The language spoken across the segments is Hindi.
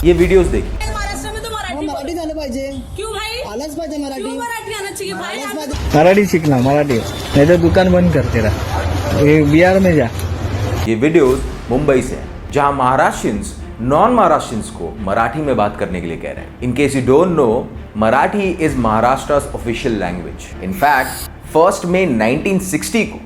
ये वीडियोस देखिए। महाराष्ट्र में तो मराठी झालं पाहिजे. क्यों भाई? आलंच पाहिजे मराठी. क्यों मराठी आना चाहिए भाई? आलंच पाहिजे. मराठी सीखना मराठी, नहीं तो दुकान बंद कर तेरा. ये बिहार में जा. ये वीडियोस मुंबई से हैं, जहां महाराष्ट्रियंस नॉन महाराष्ट्रियंस को मराठी में बात करने के लिए कह रहे हैं. In case you don't know, Marathi is Maharashtra's official language. In fact 1 मई 1960 को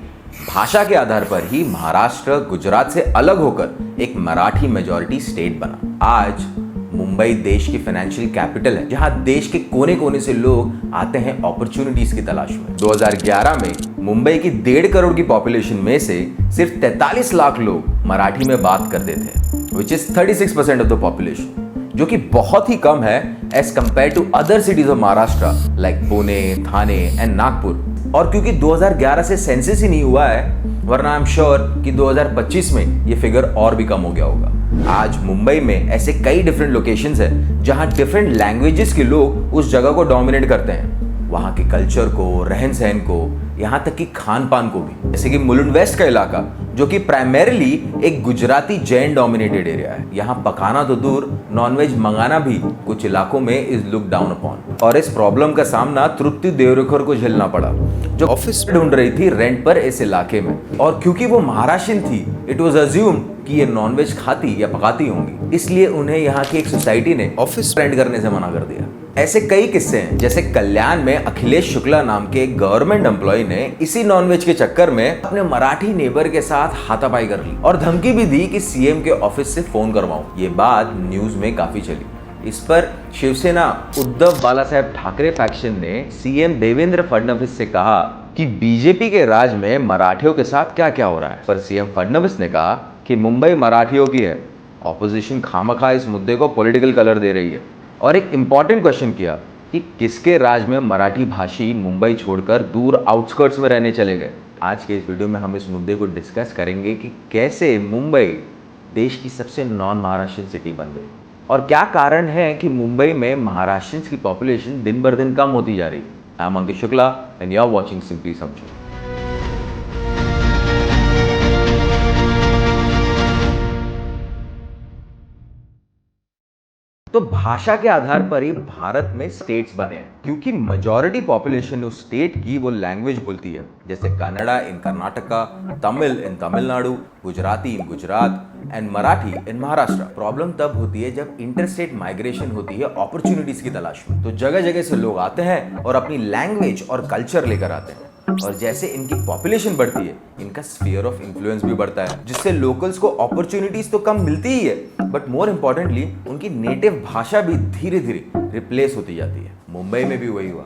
भाषा के आधार पर ही महाराष्ट्र गुजरात से अलग होकर एक मराठी मेजॉरिटी स्टेट बना. आज मुंबई देश की फाइनेंशियल कैपिटल है, जहां देश के कोने कोने से लोग आते हैं अपॉर्चुनिटीज की तलाश में. 2011 में मुंबई की 1.5 करोड़ की पॉपुलेशन में से सिर्फ 43 लाख लोग मराठी में बात करते थे, which is 36% of the population, जो कि बहुत ही कम है as compare to other cities of Maharashtra like Pune, Thane and Nagpur. और क्योंकि 2011 से सेंसस ही नहीं हुआ है, वरना आई एम श्योर कि 2025 में ये फिगर और भी कम हो गया होगा. आज मुंबई में ऐसे कई डिफरेंट लोकेशंस हैं जहां डिफरेंट लैंग्वेजेस के लोग उस जगह को डोमिनेट करते हैं, वहां के कल्चर को, रहन सहन को, यहाँ तक कि खान पान को भी. जैसे कि मुलुंड वेस्ट का इलाका, जो कि प्राइमरीली एक गुजराती जैन डोमिनेटेड एरिया है. यहाँ पकाना तो दूर, नॉनवेज मंगाना भी कुछ इलाकों में इज लुक डाउन अपॉन. और इस प्रॉब्लम का सामना तृप्ति देवरेकर को झेलना पड़ा, जो ऑफिस ढूंढ रही थी रेंट पर इस इलाके में. और क्योंकि वो महाराष्ट्रियन थी, इट वाज अज्यूम्ड कि ये नॉनवेज खाती या पकाती होंगी, इसलिए उन्हें यहाँ की एक सोसाइटी ने ऑफिस रेंट करने से मना कर दिया. ऐसे कई किस्से हैं, जैसे कल्याण में अखिलेश शुक्ला नाम के एक गवर्नमेंट एम्प्लॉय ने इसी नॉनवेज के चक्कर में अपने मराठी नेबर के साथ हाथापाई कर ली और धमकी भी दी कि सीएम के ऑफिस से फोन करवाऊं. ये बात न्यूज में काफी चली. इस पर शिवसेना उद्धव बालासाहेब ठाकरे फैक्शन ने सीएम देवेंद्र फडणवीस से कहा कि बीजेपी के राज में मराठियों के साथ क्या क्या हो रहा है. पर सीएम फडणवीस ने कहा कि मुंबई मराठियों की है, ऑपोजिशन खामखा इस मुद्दे को पॉलिटिकल कलर दे रही है. और एक इंपॉर्टेंट क्वेश्चन किया कि किसके राज में मराठी भाषी मुंबई छोड़कर दूर आउटस्कर्ट्स में रहने चले गए. आज के इस वीडियो में हम इस मुद्दे को डिस्कस करेंगे कि कैसे मुंबई देश की सबसे नॉन महाराष्ट्रियन सिटी बन गई और क्या कारण है कि मुंबई में महाराष्ट्रियंस की पॉपुलेशन दिन बर दिन कम होती जा रही. I am Ankit Shukla and you are watching simply समझो. तो भाषा के आधार पर ही भारत में स्टेट्स बने हैं, क्योंकि मेजॉरिटी पॉपुलेशन उस स्टेट की वो लैंग्वेज बोलती है. जैसे Kannada in Karnataka, Tamil in Tamil Nadu, Gujarati in Gujarat and Marathi in Maharashtra. Problem तब होती है जब इंटरस्टेट माइग्रेशन होती है अपॉर्चुनिटीज की तलाश में. तो जगह जगह से लोग आते हैं और अपनी लैंग्वेज और कल्चर लेकर आते हैं. और जैसे इनकी पॉपुलेशन बढ़ती है, इनका स्फीयर ऑफ इन्फ्लुएंस भी बढ़ता है, जिससे लोकल्स को अपॉर्चुनिटीज तो कम मिलती ही है, बट मोर इंपॉर्टेंटली उनकी नेटिव भाषा भी धीरे धीरे रिप्लेस होती जाती है. मुंबई में भी वही हुआ,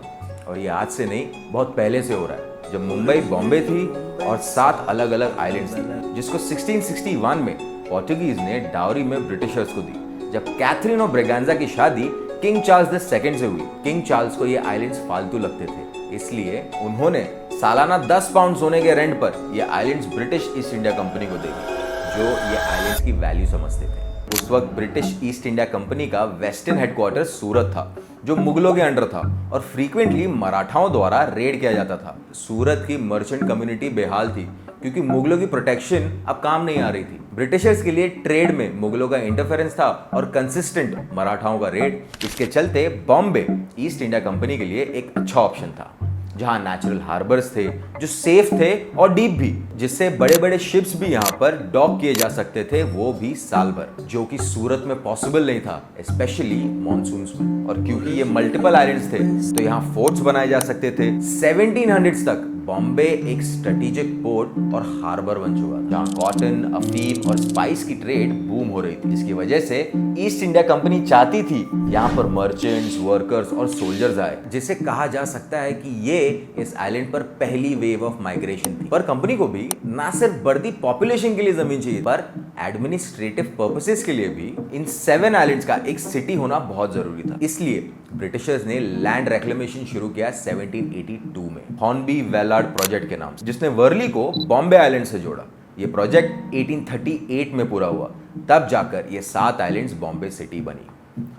और ये आज से नहीं, बहुत पहले से हो रहा है. जब मुंबई बॉम्बे थी और 7 अलग अलग आइलैंड्स थी, जिसको 1661 में पोर्टुगीज ने डावरी में ब्रिटिशर्स को दी. जब कैथरीन ऑफ ब्रेगांजा की शादी किंग चार्ल्स II से हुई, किंग चार्ल्स को ये आइलैंड्स फालतू लगते थे, इसलिए उन्होंने सालाना 10 पाउंड सोने के रेंट पर ये islands British east India company को दे दी, जो ये आइलैंड्स की वैल्यू समझते थे. उस वक्त ब्रिटिश ईस्ट इंडिया कंपनी का वेस्टर्न हेडक्वार्टर सूरत था, जो मुगलों के अंडर था और फ्रीक्वेंटली मराठाओं द्वारा रेड किया जाता था. सूरत की मर्चेंट कम्युनिटी बेहाल थी, क्योंकि मुगलों की प्रोटेक्शन अब काम नहीं आ रही थी. ब्रिटिशर्स के लिए ट्रेड में मुगलों का इंटरफेरेंस था और कंसिस्टेंट मराठाओं का रेड. इसके चलते बॉम्बे ईस्ट इंडिया कंपनी के लिए एक अच्छा ऑप्शन था, जहां नेचुरल हार्बर्स थे जो सेफ थे और डीप भी, जिससे बड़े बड़े शिप्स भी यहां पर डॉक किए जा सकते थे, वो भी साल भर, जो कि सूरत में पॉसिबल नहीं था, स्पेशली मॉनसून्स में. और क्योंकि ये मल्टीपल आइलैंड्स थे, तो यहां फोर्ट्स बनाए जा सकते थे. 1700s तक बॉम्बे एक स्ट्रेटेजिक पोर्ट और हार्बर बन चुका था, जहां कॉटन, अफीम और स्पाइस की ट्रेड बूम हो रही थी, जिसकी वजह से ईस्ट इंडिया कंपनी चाहती थी यहाँ पर मर्चेंट्स, वर्कर्स और सोल्जर्स आए, जिसे कहा जा सकता है कि ये इस आइलैंड पर पहली वेव ऑफ माइग्रेशन थी. पर कंपनी को भी ना सिर्फ बढ़ती पॉपुलेशन के लिए जमीन चाहिए, पर एडमिनिस्ट्रेटिव पर्पसेस के लिए भी इन 7 आइलैंड्स का एक सिटी होना बहुत जरूरी था. इसलिए ब्रिटिशर्स ने लैंड रेक्लेमेशन शुरू किया 1782 में, हॉर्नबी वेलार्ड प्रोजेक्ट के नाम से, जिसने वर्ली को बॉम्बे आइलैंड से जोड़ा. ये प्रोजेक्ट 1838 में पूरा हुआ, तब जाकर ये 7 आइलैंड्स बॉम्बे सिटी बनी.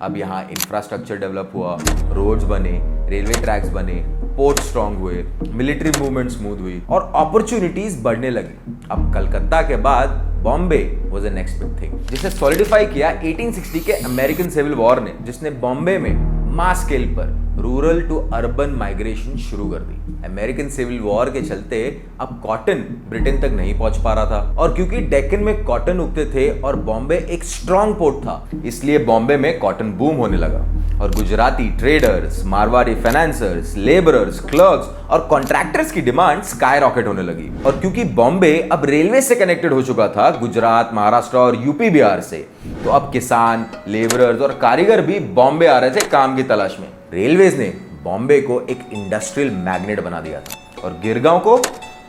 अब यहाँ इंफ्रास्ट्रक्चर डेवलप हुआ, रोड्स बने, रेलवे ट्रैक्स बने, पोर्ट स्ट्रांग हुए, मिलिट्री मूवमेंट स्मूथ हुई और अपॉर्चुनिटीज बढ़ने लगी. अब कलकत्ता के बाद Bombay was the next big thing, जिसे सॉलिडिफाई किया 1860 के अमेरिकन सिविल वॉर ने, जिसने बॉम्बे में मास स्केल पर रूरल टू अर्बन माइग्रेशन शुरू कर दी। अमेरिकन सिविल वॉर के चलते अब कॉटन ब्रिटेन तक नहीं पहुंच पा रहा था, और क्योंकि डेक्कन में कॉटन उगते थे और बॉम्बे एक स्ट्रॉन्ग पोर्ट था, इसलिए बॉम्बे में कॉटन बूम होने लगा और Gujarati traders, Marwari financiers, labourers, clerks और कॉन्ट्रैक्टर्स की डिमांड स्काई रॉकेट होने लगी। और क्योंकि बॉम्बे अब रेलवे से कनेक्टेड हो चुका था गुजरात, महाराष्ट्र और यूपी बिहार से, तो अब किसान, लेबरर्स और कारीगर भी बॉम्बे आ रहे थे काम की तलाश में। रेलवेज ने बॉम्बे को एक इंडस्ट्रियल मैग्नेट बना दिया था और गिरगांव को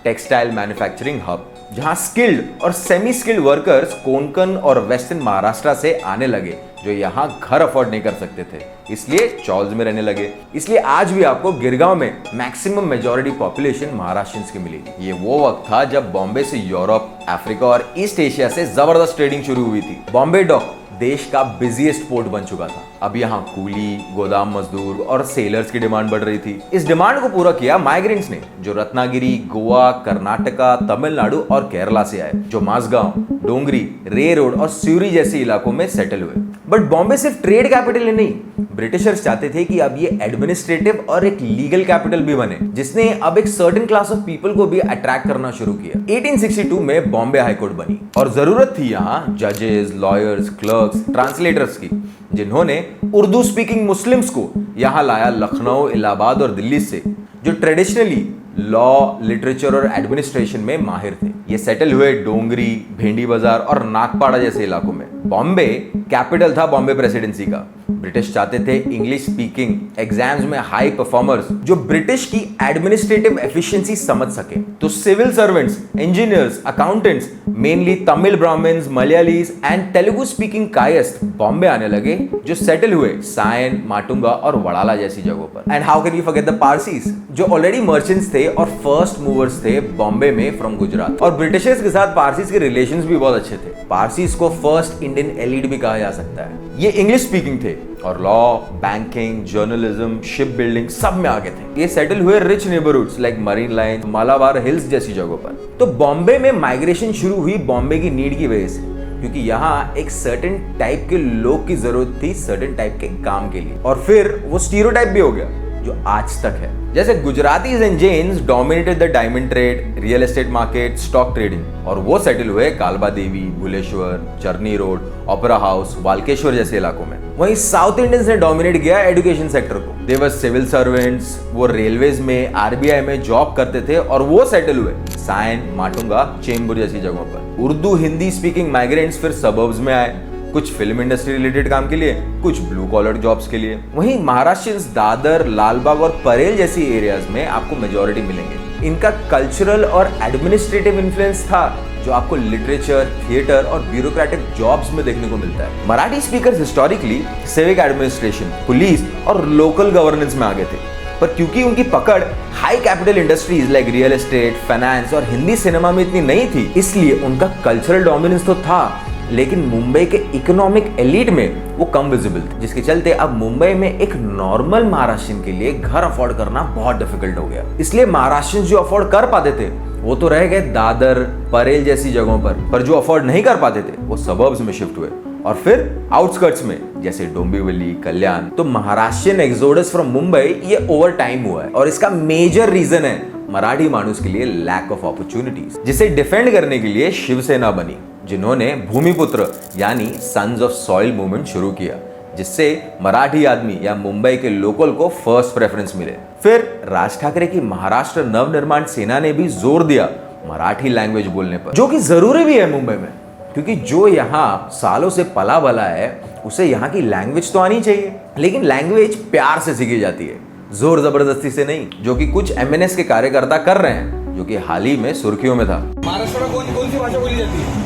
टेक्सटाइल मैन्युफैक्चरिंग हब, जहां स्किल्ड और सेमी स्किल्ड वर्कर्स कोंकण और वेस्टर्न महाराष्ट्र से आने लगे, जो यहां घर अफोर्ड नहीं कर सकते थे, इसलिए चॉल्स में रहने लगे। इसलिए आज भी आपको गिरगांव में मैक्सिमम मेजॉरिटी पॉपुलेशन महाराष्ट्रियंस की मिलेगी। ये वो वक्त था जब बॉम्बे से यूरोप, अफ्रीका और ईस्ट एशिया से जबरदस्त ट्रेडिंग शुरू हुई थी। बॉम्बे डॉक देश का बिजिएस्ट पोर्ट बन चुका था। अब यहाँ कूली, गोदाम मजदूर और सेलर्स की डिमांड बढ़ रही थी। इस डिमांड को पूरा किया माइग्रेंट्स ने, जो रत्नागिरी, गोवा, कर्नाटका, तमिलनाडु और केरला से आए, जो माजगांव, डोंगरी, रे रोड और स्यूरी जैसे इलाकों में सेटल हुए। बट बॉम्बे सिर्फ ट्रेड कैपिटल ही नहीं, ब्रिटिशर्स चाहते थे कि अब ये एडमिनिस्ट्रेटिव और एक लीगल कैपिटल भी बने, जिसने अब एक सर्टेन क्लास ऑफ पीपल को भी अट्रैक्ट करना शुरू किया। 1862 में बॉम्बे हाईकोर्ट बनी और जरूरत थी यहाँ जजेस, लॉयर्स, क्लर्क्स, ट्रांसलेटर्स की, जिन्होंने उर्दू स्पीकिंग मुस्लिम्स को यहाँ लाया लखनऊ, इलाहाबाद और दिल्ली से, जो ट्रेडिशनली लॉ, लिटरेचर और एडमिनिस्ट्रेशन में माहिर थे। ये सेटल हुए डोंगरी, भेंडी बाजार और नागपाड़ा जैसे इलाकों में। बॉम्बे कैपिटल था बॉम्बे प्रेसिडेंसी का। ब्रिटिश चाहते थे इंग्लिश स्पीकिंग एग्जाम्स में हाई परफॉर्मर्स जो ब्रिटिश की एडमिनिस्ट्रेटिव एफिशिएंसी समझ सके। तो civil servants, engineers, accountants, mainly Tamil Brahmins, Malayalis and Telugu speaking Kayastha Bombay आने लगे, जो सेटल हुए सायन, माटुंगा और वड़ाला जैसी जगहों पर। And how can we forget the Parsis, जो ऑलरेडी मर्चेंट्स थे और फर्स्ट मूवर्स थे बॉम्बे में फ्रॉम गुजरात। और ब्रिटिशर्स के साथ पारसीज के रिलेशंस भी बहुत अच्छे थे। पारसीज को फर्स्ट इंडियन एलिट भी कहा जा सकता है। ये इंग्लिश स्पीकिंग थे और law, banking, journalism, ship building सब में आगे थे। ये सेटल हुए rich neighbourhoods like marine line, Malabar hills जैसी जगहों पर। तो बॉम्बे में माइग्रेशन शुरू हुई बॉम्बे की नीड की वजह से, क्योंकि यहाँ एक सर्टेन टाइप के लोग की जरूरत थी सर्टेन टाइप के काम के लिए। और फिर वो स्टीरियोटाइप भी हो गया जो आज तक है। जैसे Gujaratis and Jains dominated the diamond trade, real estate market, stock trading, और वो सेटल हुए कालबा देवी, भुलेश्वर, चरनी रोड, ओपेरा हाउस, वाल्केश्वर जैसे इलाकों में। वहीं साउथ इंडियंस ने डोमिनेट किया एजुकेशन सेक्टर को। दे वर सिविल सर्वेंट्स, वो रेलवेज में, आरबीआई में जॉब करते थे और वो सेटल हुए सायन, माटुंगा, चेंबूर जैसी जगहों पर। उर्दू हिंदी स्पीकिंग माइग्रेंट्स फिर सबर्ब्स में आए, कुछ फिल्म इंडस्ट्री रिलेटेड काम के लिए, कुछ ब्लू कॉलर जॉब्स के लिए। वहीं महाराष्ट्रियंस दादर, लालबाग और परेल जैसी एरियाज में आपको मेजॉरिटी मिलेंगे। इनका कल्चरल और एडमिनिस्ट्रेटिव इन्फ्लुएंस था जो आपको लिटरेचर, थिएटर और ब्यूरोक्रेटिक जॉब्स में देखने को मिलता है। Marathi speakers historically civic administration, police और लोकल गवर्नेंस में आगे थे, पर क्योंकि उनकी पकड़ high capital industries like real estate, finance और हिंदी सिनेमा में इतनी नहीं थी, इसलिए उनका कल्चरल डोमिनेंस तो था, लेकिन मुंबई के इकोनॉमिक एलिट में वो कम विजिबल थे, जिसके चलते अब मुंबई में एक नॉर्मल महाराष्ट्रियन के लिए घर अफोर्ड करना बहुत डिफिकल्ट हो गया। इसलिए महाराष्ट्रियंस जो अफोर्ड कर पाते थे वो तो रह गए दादर, परेल जैसी जगहों पर जो अफोर्ड नहीं कर पाते थे वो सबर्ब्स में शिफ्ट हुए और फिर आउटस्कर्ट्स में जैसे डोंबिवली, कल्याण। तो महाराष्ट्रियन एक्सोडस फ्रॉम मुंबई ये ओवर टाइम हुआ है और इसका मेजर रीजन है मराठी मानुस के लिए लैक ऑफ अपॉर्चुनिटीज, जिसे डिफेंड करने के लिए शिवसेना बनी, जिन्होंने भूमिपुत्र यानी सन्स ऑफ सॉइल मूवमेंट शुरू किया, जिससे मराठी आदमी या मुंबई के लोकल को फर्स्ट प्रेफरेंस मिले। फिर राज ठाकरे की महाराष्ट्र नवनिर्माण सेना ने भी जोर दिया मराठी लैंग्वेज बोलने पर, जो कि जरूरी भी है मुंबई में, क्योंकि जो यहाँ सालों से पला बला है उसे यहाँ की लैंग्वेज तो आनी चाहिए, लेकिन लैंग्वेज प्यार से सीखी जाती है, जोर जबरदस्ती से नहीं, जो कि कुछ एमएनएस के कार्यकर्ता कर रहे हैं, जो कि हाल ही में सुर्खियों में था। महाराष्ट्र में कौन सी भाषा बोली जाती है?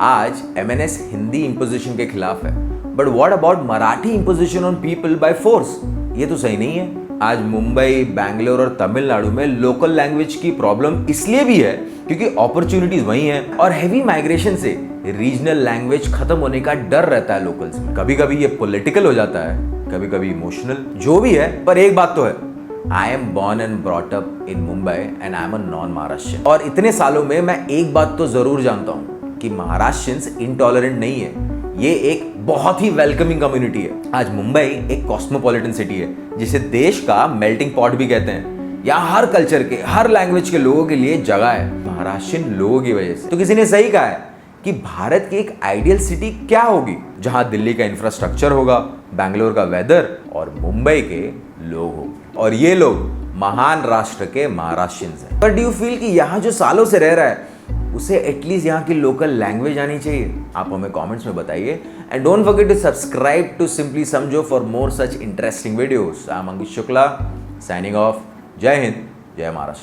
आज एमएनएस हिंदी इंपोजिशन के खिलाफ है, but what about Marathi imposition on people by force? ये तो सही नहीं है। आज मुंबई, बैंगलोर और तमिलनाडु में लोकल लैंग्वेज की प्रॉब्लम इसलिए भी है क्योंकि अपॉर्चुनिटीज वही हैं और हेवी माइग्रेशन से रीजनल लैंग्वेज खत्म होने का डर रहता है लोकल्स में। कभी कभी ये पॉलिटिकल हो जाता है, कभी कभी इमोशनल, जो भी है, पर एक बात तो है, I am born and brought up in Mumbai and I am a non Maharashtrian. और इतने सालों में मैं एक बात तो जरूर जानता हूँ कि महाराष्ट्रियंस इनटॉलरेंट नहीं है, ये एक बहुत ही वेलकमिंग कम्युनिटी है। आज मुंबई एक कॉस्मोपॉलिटन सिटी है जिसे देश का मेल्टिंग पॉट भी कहते हैं। यहाँ हर कल्चर के, हर लैंग्वेज के लोगों के लिए जगह है महाराष्ट्रियन लोगों की वजह से। तो किसी ने सही कहा है कि भारत की एक आइडियल सिटी क्या होगी, जहां दिल्ली का इंफ्रास्ट्रक्चर होगा, बैंगलोर का वेदर और मुंबई के लोग हो, और ये लोग महान राष्ट्र के महाराष्ट्रियंस हैं। पर डू यू फील कि यहाँ जो सालों से रह रहा है उसे एटलीस्ट यहाँ की लोकल लैंग्वेज आनी चाहिए? आप हमें कमेंट्स में बताइए and don't forget to subscribe to simply Samjho for more such interesting videos. I am Ankit Shukla signing off. Jai Hind, जय महाराष्ट्र।